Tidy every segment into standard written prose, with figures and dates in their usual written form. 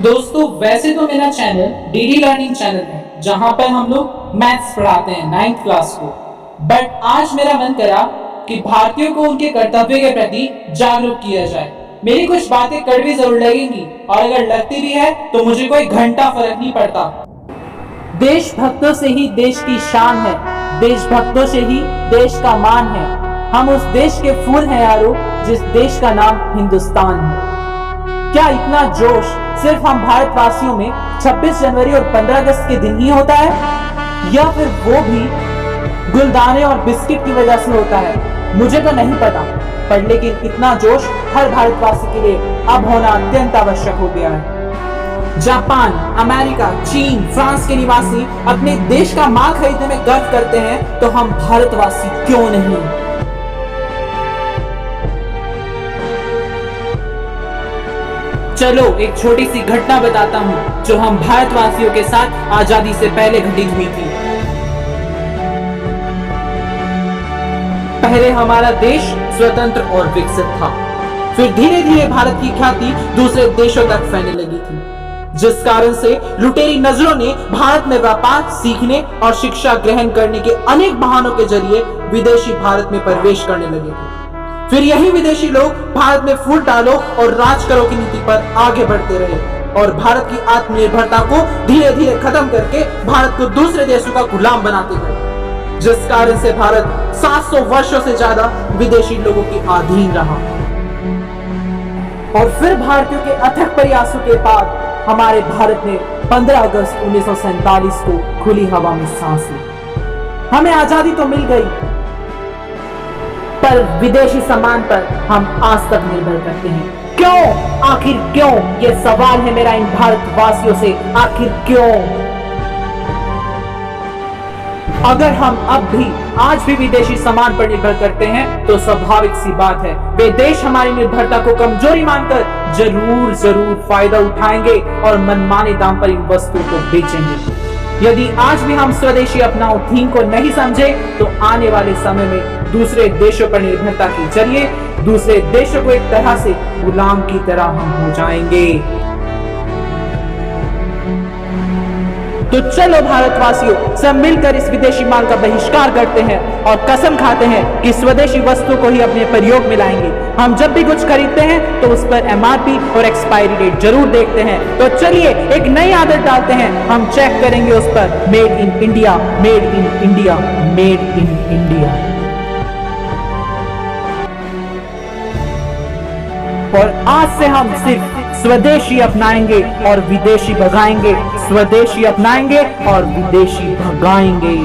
दोस्तों वैसे तो मेरा चैनल डीडी लर्निंग चैनल है जहां पर हम लोग मैथ्स पढ़ाते हैं 9th क्लास को। बट आज मेरा मन करा कि भारतीयों को उनके कर्तव्य के प्रति जागरूक किया जाए। मेरी कुछ बातें कड़वी जरूर लगेंगी और अगर लगती भी है तो मुझे कोई घंटा फर्क नहीं पड़ता। देशभक्तों से ही देश की शान है, देशभक्तों से ही देश का मान है। हम उस देश के फूल हैं यारो, जिस देश का नाम हिंदुस्तान है। क्या इतना जोश सिर्फ हम भारतवासियों में 26 जनवरी और 15 अगस्त के दिन ही होता है, या फिर वो भी गुलदाने और बिस्किट की वजह से होता है? मुझे तो नहीं पता, पर लेकिन इतना जोश हर भारतवासी के लिए अब होना अत्यंत आवश्यक हो गया है। जापान, अमेरिका, चीन, फ्रांस के निवासी अपने देश का माल खरीदने में गर्व करते हैं, तो हम भारतवासी क्यों नहीं? चलो एक छोटी सी घटना बताता हूँ जो हम भारतवासियों के साथ आजादी से पहले घटित हुई थी। पहले हमारा देश स्वतंत्र और विकसित था, फिर धीरे धीरे भारत की ख्याति दूसरे देशों तक फैलने लगी थी, जिस कारण से लुटेरी नजरों ने भारत में व्यापार, सीखने और शिक्षा ग्रहण करने के अनेक बहानों के जरिए विदेशी भारत में प्रवेश करने लगे थे। फिर यही विदेशी लोग भारत में फूट डालो और राज करो की नीति पर आगे बढ़ते रहे और भारत की आत्मनिर्भरता को धीरे धीरे खत्म करके भारत को दूसरे देशों का गुलाम बनाते गए, जिस कारण से भारत 700 वर्षों से ज्यादा विदेशी लोगों के अधीन रहा। और फिर भारतीयों के अथक प्रयासों के बाद हमारे भारत ने 15 अगस्त 1947 को खुली हवा में सांस ली। हमें आजादी तो मिल गई, पर विदेशी सामान पर हम आज तक निर्भर करते हैं। क्यों? आखिर क्यों? ये सवाल है मेरा इन भारतवासियों से, आखिर क्यों? अगर हम अब भी आज भी विदेशी सामान पर निर्भर करते हैं तो स्वाभाविक सी बात है वे देश हमारी निर्भरता को कमजोरी मानकर जरूर फायदा उठाएंगे और मनमाने दाम पर इन वस्तुओं को बेचेंगे। यदि आज भी हम स्वदेशी अपनाओ थीम को नहीं समझे तो आने वाले समय में दूसरे देशों पर निर्भरता के जरिए दूसरे देशों को एक तरह से गुलाम की तरह हम हो जाएंगे। तो चलो भारतवासियों, सब मिलकर इस विदेशी माल का बहिष्कार करते हैं और कसम खाते हैं कि स्वदेशी वस्तु को ही अपने प्रयोग में लाएंगे। हम जब भी कुछ खरीदते हैं तो उस पर MRP और एक्सपायरी डेट जरूर देखते हैं। तो चलिए एक नई आदत डालते हैं, हम चेक करेंगे उस पर made in India, made in India, made in India. और आज से हम सिर्फ स्वदेशी अपनाएंगे और विदेशी भगाएंगे, स्वदेशी अपनाएंगे और विदेशी भगाएंगे।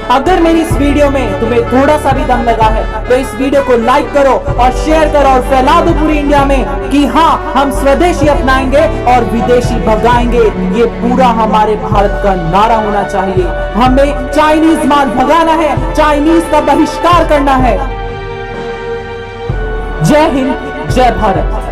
अगर मेरी इस वीडियो में तुम्हें थोड़ा सा भी दम लगा है तो इस वीडियो को लाइक करो और शेयर करो और फैला दो पूरी इंडिया में कि हाँ, हम स्वदेशी अपनाएंगे और विदेशी भगाएंगे। ये पूरा हमारे भारत का नारा होना चाहिए। हमें चाइनीज माल भगाना है, चाइनीज का बहिष्कार करना है। जय हिंद, जय भारत।